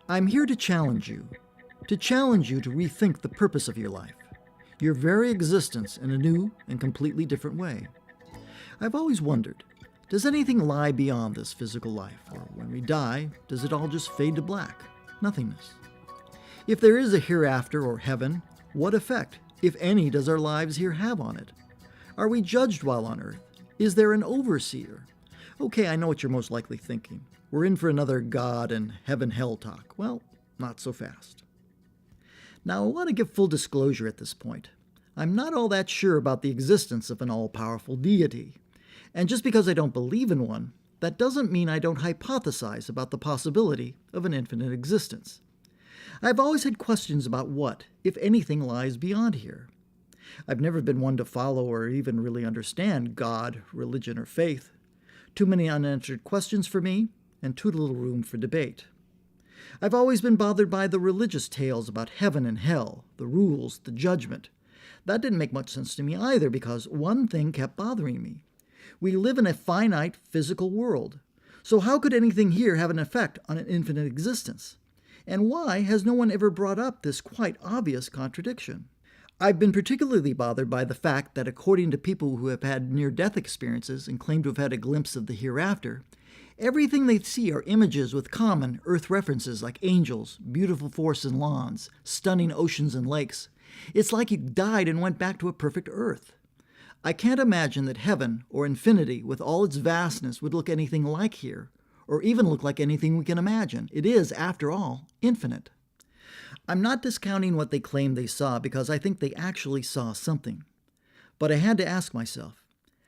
I'm here to challenge you to rethink the purpose of your life, your very existence in a new and completely different way. I've always wondered, does anything lie beyond this physical life, or when we die, does it all just fade to black, nothingness? If there is a hereafter or heaven, what effect, if any, does our lives here have on it? Are we judged while on earth? Is there an overseer? Okay, I know what you're most likely thinking. We're in for another God and heaven-hell talk. Well, not so fast. Now, I want to give full disclosure at this point. I'm not all that sure about the existence of an all-powerful deity. And just because I don't believe in one, that doesn't mean I don't hypothesize about the possibility of an infinite existence. I've always had questions about what, if anything, lies beyond here. I've never been one to follow or even really understand God, religion, or faith. Too many unanswered questions for me, and too little room for debate. I've always been bothered by the religious tales about heaven and hell, the rules, the judgment. That didn't make much sense to me either, because one thing kept bothering me. We live in a finite physical world, so how could anything here have an effect on an infinite existence? And why has no one ever brought up this quite obvious contradiction? I've been particularly bothered by the fact that according to people who have had near-death experiences and claim to have had a glimpse of the hereafter, everything they see are images with common Earth references like angels, beautiful forests and lawns, stunning oceans and lakes. It's like he died and went back to a perfect Earth. I can't imagine that heaven or infinity with all its vastness would look anything like here, or even look like anything we can imagine. It is, after all, infinite. I'm not discounting what they claim they saw because I think they actually saw something. But I had to ask myself,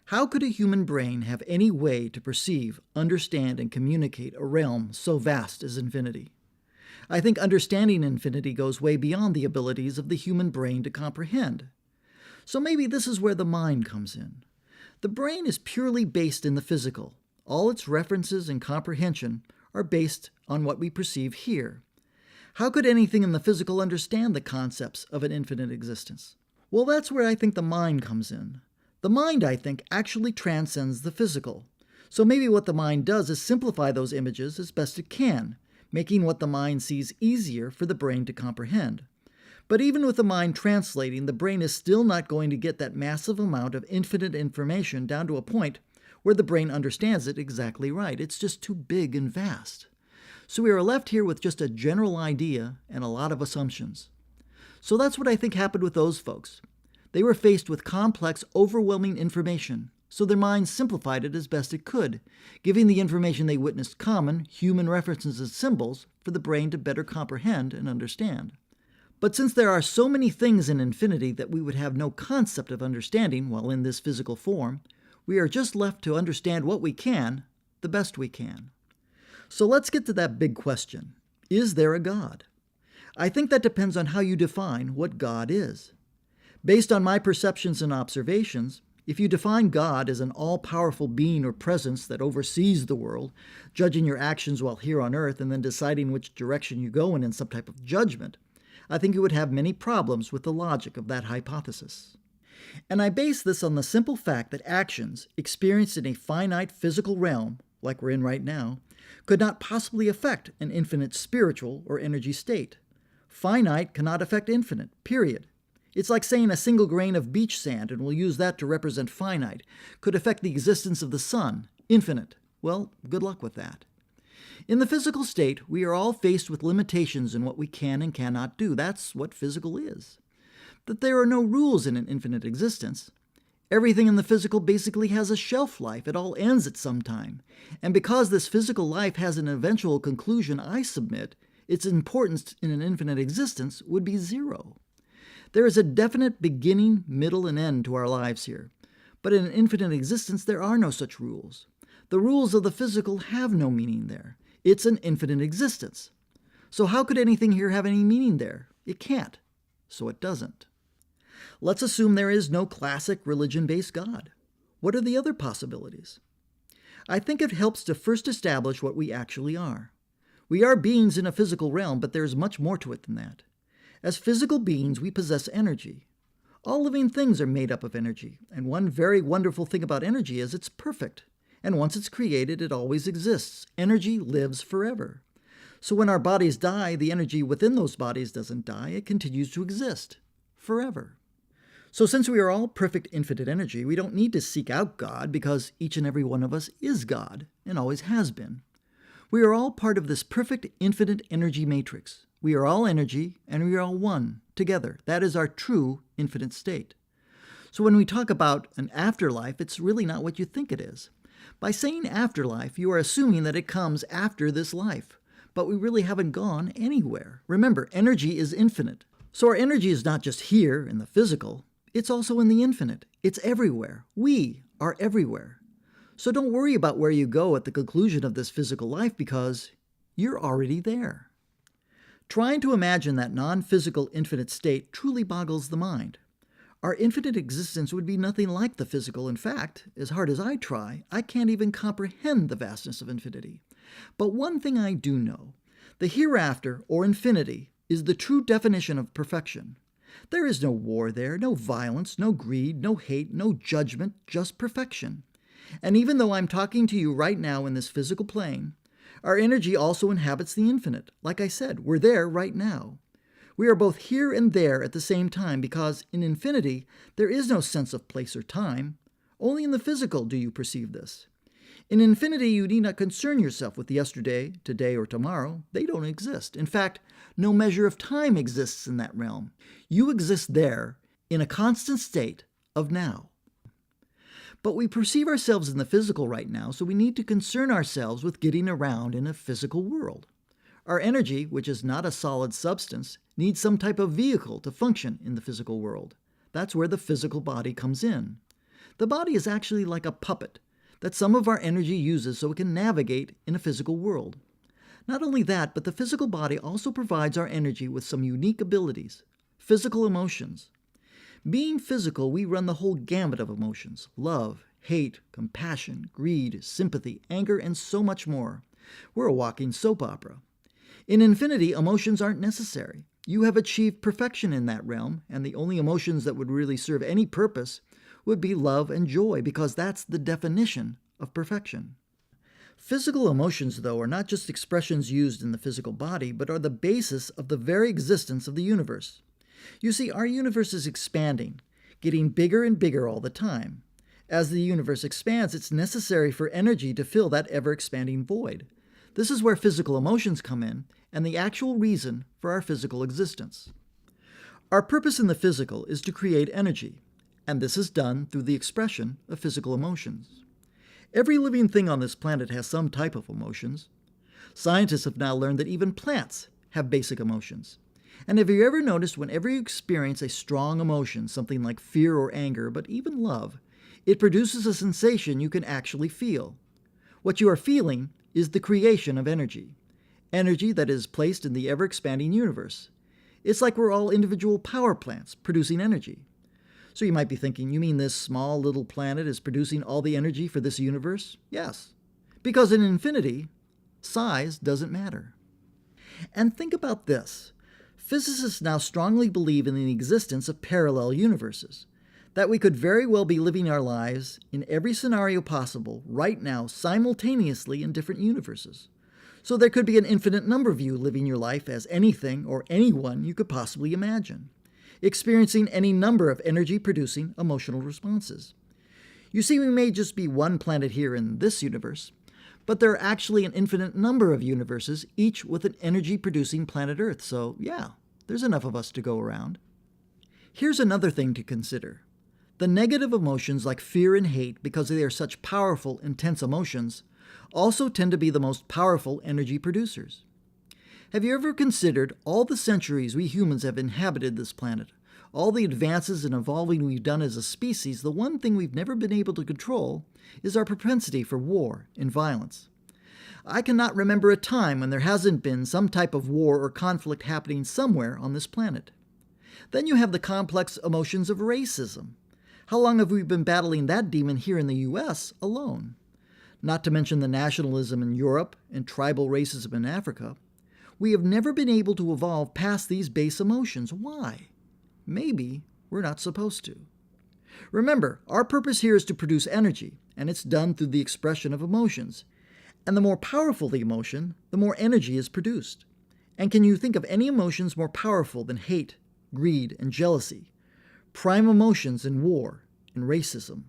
how could a human brain have any way to perceive, understand, and communicate a realm so vast as infinity? I think understanding infinity goes way beyond the abilities of the human brain to comprehend. So maybe this is where the mind comes in. The brain is purely based in the physical. All its references and comprehension are based on what we perceive here. How could anything in the physical understand the concepts of an infinite existence? Well, that's where I think the mind comes in. The mind, I think, actually transcends the physical. So maybe what the mind does is simplify those images as best it can, making what the mind sees easier for the brain to comprehend. But even with the mind translating, the brain is still not going to get that massive amount of infinite information down to a point where the brain understands it exactly right. It's just too big and vast. So we are left here with just a general idea and a lot of assumptions. So that's what I think happened with those folks. They were faced with complex, overwhelming information, so their minds simplified it as best it could, giving the information they witnessed common, human references and symbols for the brain to better comprehend and understand. But since there are so many things in infinity that we would have no concept of understanding while in this physical form, we are just left to understand what we can, the best we can. So let's get to that big question. Is there a God? I think that depends on how you define what God is. Based on my perceptions and observations, if you define God as an all-powerful being or presence that oversees the world, judging your actions while here on earth and then deciding which direction you go in some type of judgment, I think you would have many problems with the logic of that hypothesis. And I base this on the simple fact that actions experienced in a finite physical realm, like we're in right now, could not possibly affect an infinite spiritual or energy state. Finite cannot affect infinite, period. It's like saying a single grain of beach sand, and we'll use that to represent finite, could affect the existence of the sun, infinite. Well, good luck with that. In the physical state, we are all faced with limitations in what we can and cannot do. That's what physical is. That there are no rules in an infinite existence. Everything in the physical basically has a shelf life. It all ends at some time. And because this physical life has an eventual conclusion, I submit, its importance in an infinite existence would be zero. There is a definite beginning, middle, and end to our lives here. But in an infinite existence, there are no such rules. The rules of the physical have no meaning there. It's an infinite existence. So how could anything here have any meaning there? It can't. So it doesn't. Let's assume there is no classic religion-based God. What are the other possibilities? I think it helps to first establish what we actually are. We are beings in a physical realm, but there is much more to it than that. As physical beings, we possess energy. All living things are made up of energy, and one very wonderful thing about energy is it's perfect. And once it's created, it always exists. Energy lives forever. So when our bodies die, the energy within those bodies doesn't die, it continues to exist forever. So since we are all perfect infinite energy, we don't need to seek out God because each and every one of us is God and always has been. We are all part of this perfect infinite energy matrix. We are all energy and we are all one together. That is our true infinite state. So when we talk about an afterlife, it's really not what you think it is. By saying afterlife, you are assuming that it comes after this life, but we really haven't gone anywhere. Remember, energy is infinite. So our energy is not just here in the physical, it's also in the infinite. It's everywhere. We are everywhere. So don't worry about where you go at the conclusion of this physical life because you're already there. Trying to imagine that non-physical infinite state truly boggles the mind. Our infinite existence would be nothing like the physical. In fact, as hard as I try, I can't even comprehend the vastness of infinity. But one thing I do know, the hereafter, or infinity, is the true definition of perfection. There is no war there, no violence, no greed, no hate, no judgment, just perfection. And even though I'm talking to you right now in this physical plane, our energy also inhabits the infinite. Like I said, we're there right now. We are both here and there at the same time because in infinity, there is no sense of place or time. Only in the physical do you perceive this. In infinity, you need not concern yourself with yesterday, today, or tomorrow. They don't exist. In fact, no measure of time exists in that realm. You exist there in a constant state of now. But we perceive ourselves in the physical right now, so we need to concern ourselves with getting around in a physical world. Our energy, which is not a solid substance, needs some type of vehicle to function in the physical world. That's where the physical body comes in. The body is actually like a puppet that some of our energy uses so it can navigate in a physical world. Not only that, but the physical body also provides our energy with some unique abilities, physical emotions. Being physical, we run the whole gamut of emotions: love, hate, compassion, greed, sympathy, anger, and so much more. We're a walking soap opera. In infinity, emotions aren't necessary. You have achieved perfection in that realm, and the only emotions that would really serve any purpose would be love and joy, because that's the definition of perfection. Physical emotions, though, are not just expressions used in the physical body, but are the basis of the very existence of the universe. You see, our universe is expanding, getting bigger and bigger all the time. As the universe expands, it's necessary for energy to fill that ever-expanding void. This is where physical emotions come in, and the actual reason for our physical existence. Our purpose in the physical is to create energy, and this is done through the expression of physical emotions. Every living thing on this planet has some type of emotions. Scientists have now learned that even plants have basic emotions. And have you ever noticed whenever you experience a strong emotion, something like fear or anger, but even love, it produces a sensation you can actually feel. What you are feeling is the creation of energy. Energy that is placed in the ever-expanding universe. It's like we're all individual power plants producing energy. So you might be thinking, you mean this small little planet is producing all the energy for this universe? Yes. Because in infinity, size doesn't matter. And think about this. Physicists now strongly believe in the existence of parallel universes, that we could very well be living our lives in every scenario possible right now simultaneously in different universes. So there could be an infinite number of you living your life as anything or anyone you could possibly imagine, experiencing any number of energy-producing emotional responses. You see, we may just be one planet here in this universe, but there are actually an infinite number of universes, each with an energy-producing planet Earth, so yeah, there's enough of us to go around. Here's another thing to consider. The negative emotions like fear and hate, because they are such powerful, intense emotions, also tend to be the most powerful energy producers. Have you ever considered all the centuries we humans have inhabited this planet? All the advances and evolving we've done as a species, the one thing we've never been able to control is our propensity for war and violence. I cannot remember a time when there hasn't been some type of war or conflict happening somewhere on this planet. Then you have the complex emotions of racism. How long have we been battling that demon here in the U.S. alone? Not to mention the nationalism in Europe and tribal racism in Africa. We have never been able to evolve past these base emotions. Why? Maybe we're not supposed to. Remember, our purpose here is to produce energy, and it's done through the expression of emotions. And the more powerful the emotion, the more energy is produced. And can you think of any emotions more powerful than hate, greed, and jealousy? Prime emotions in war and racism.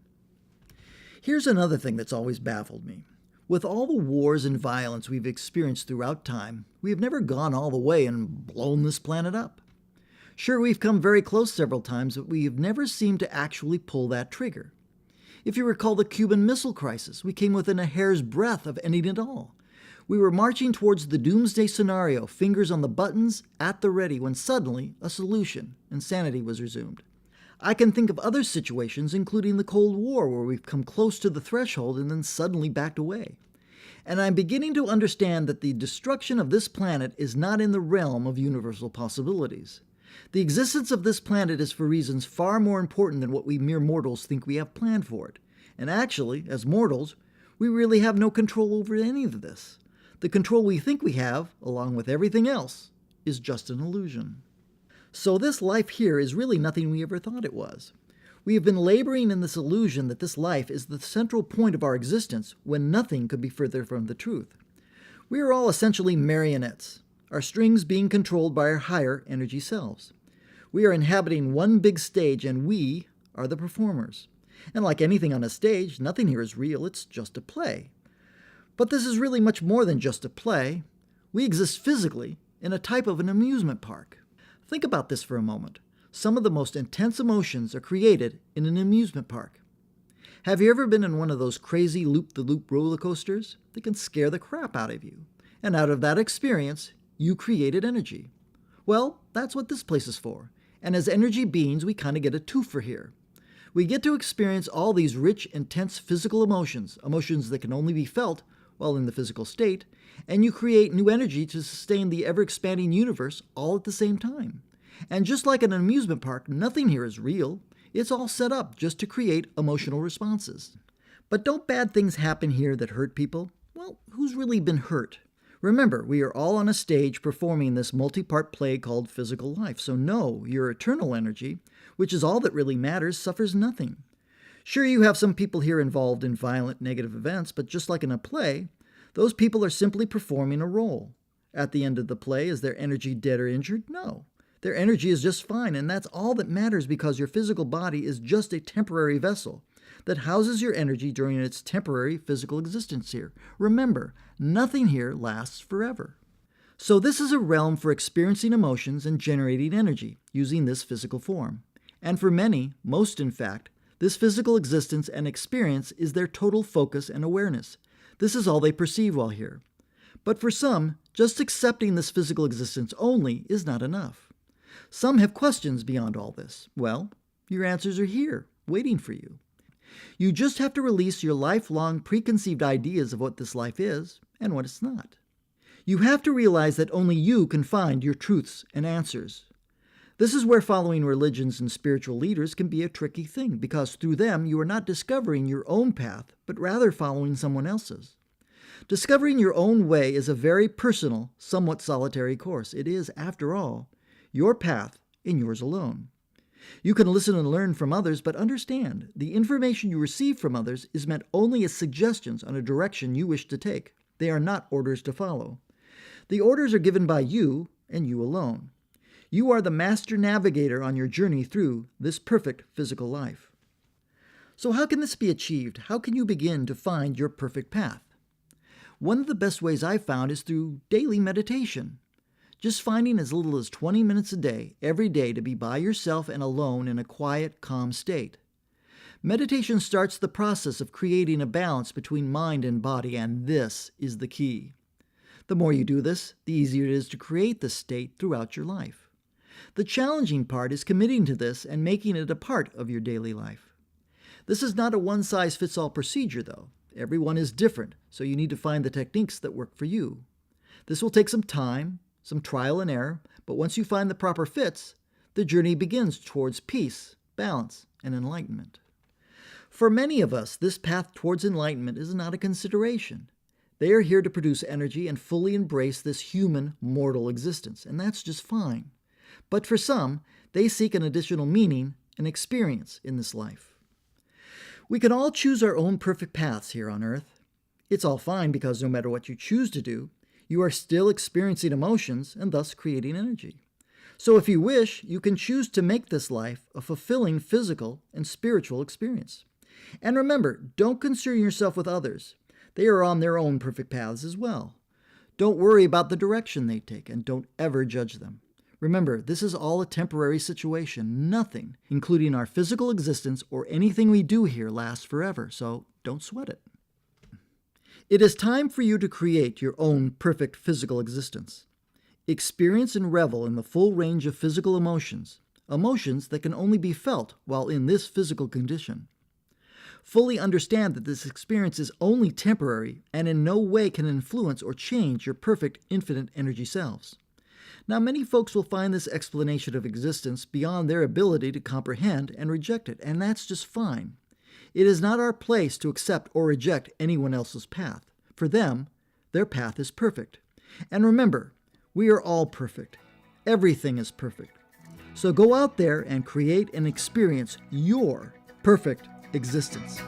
Here's another thing that's always baffled me. With all the wars and violence we've experienced throughout time, we have never gone all the way and blown this planet up. Sure, we've come very close several times, but we have never seemed to actually pull that trigger. If you recall the Cuban Missile Crisis, we came within a hair's breadth of ending it all. We were marching towards the doomsday scenario, fingers on the buttons, at the ready, when suddenly a solution and sanity was resumed. I can think of other situations, including the Cold War, where we've come close to the threshold and then suddenly backed away. And I'm beginning to understand that the destruction of this planet is not in the realm of universal possibilities. The existence of this planet is for reasons far more important than what we mere mortals think we have planned for it. And actually, as mortals, we really have no control over any of this. The control we think we have, along with everything else, is just an illusion. So this life here is really nothing we ever thought it was. We have been laboring in this illusion that this life is the central point of our existence when nothing could be further from the truth. We are all essentially marionettes, our strings being controlled by our higher energy selves. We are inhabiting one big stage and we are the performers. And like anything on a stage, nothing here is real, it's just a play. But this is really much more than just a play. We exist physically in a type of an amusement park. Think about this for a moment. Some of the most intense emotions are created in an amusement park. Have you ever been in one of those crazy loop-the-loop roller coasters? They can scare the crap out of you. And out of that experience, you created energy. Well, that's what this place is for. And as energy beings, we kind of get a twofer here. We get to experience all these rich, intense physical emotions, emotions that can only be felt while in the physical state, and you create new energy to sustain the ever-expanding universe all at the same time. And just like an amusement park, nothing here is real. It's all set up just to create emotional responses. But don't bad things happen here that hurt people? Well, who's really been hurt? Remember, we are all on a stage performing this multi-part play called physical life, so no, your eternal energy, which is all that really matters, suffers nothing. Sure, you have some people here involved in violent negative events, but just like in a play, those people are simply performing a role. At the end of the play, is their energy dead or injured? No. Their energy is just fine, and that's all that matters because your physical body is just a temporary vessel that houses your energy during its temporary physical existence here. Remember, nothing here lasts forever. So this is a realm for experiencing emotions and generating energy using this physical form. And for many, most in fact, this physical existence and experience is their total focus and awareness. This is all they perceive while here. But for some, just accepting this physical existence only is not enough. Some have questions beyond all this. Well, your answers are here, waiting for you. You just have to release your lifelong preconceived ideas of what this life is and what it's not. You have to realize that only you can find your truths and answers. This is where following religions and spiritual leaders can be a tricky thing, because through them you are not discovering your own path, but rather following someone else's. Discovering your own way is a very personal, somewhat solitary course. It is, after all, your path and yours alone. You can listen and learn from others, but understand, the information you receive from others is meant only as suggestions on a direction you wish to take. They are not orders to follow. The orders are given by you and you alone. You are the master navigator on your journey through this perfect physical life. So how can this be achieved? How can you begin to find your perfect path? One of the best ways I've found is through daily meditation. Just finding as little as 20 minutes a day, every day, to be by yourself and alone in a quiet, calm state. Meditation starts the process of creating a balance between mind and body, and this is the key. The more you do this, the easier it is to create this state throughout your life. The challenging part is committing to this and making it a part of your daily life. This is not a one-size-fits-all procedure, though. Everyone is different, so you need to find the techniques that work for you. This will take some time, some trial and error, but once you find the proper fits, the journey begins towards peace, balance, and enlightenment. For many of us, this path towards enlightenment is not a consideration. They are here to produce energy and fully embrace this human, mortal existence, and that's just fine. But for some, they seek an additional meaning and experience in this life. We can all choose our own perfect paths here on Earth. It's all fine because no matter what you choose to do, you are still experiencing emotions and thus creating energy. So if you wish, you can choose to make this life a fulfilling physical and spiritual experience. And remember, don't concern yourself with others. They are on their own perfect paths as well. Don't worry about the direction they take, and don't ever judge them. Remember, this is all a temporary situation. Nothing, including our physical existence or anything we do here, lasts forever, so don't sweat it. It is time for you to create your own perfect physical existence. Experience and revel in the full range of physical emotions, emotions that can only be felt while in this physical condition. Fully understand that this experience is only temporary and in no way can influence or change your perfect infinite energy selves. Now, many folks will find this explanation of existence beyond their ability to comprehend and reject it, and that's just fine. It is not our place to accept or reject anyone else's path. For them, their path is perfect. And remember, we are all perfect. Everything is perfect. So go out there and create and experience your perfect existence.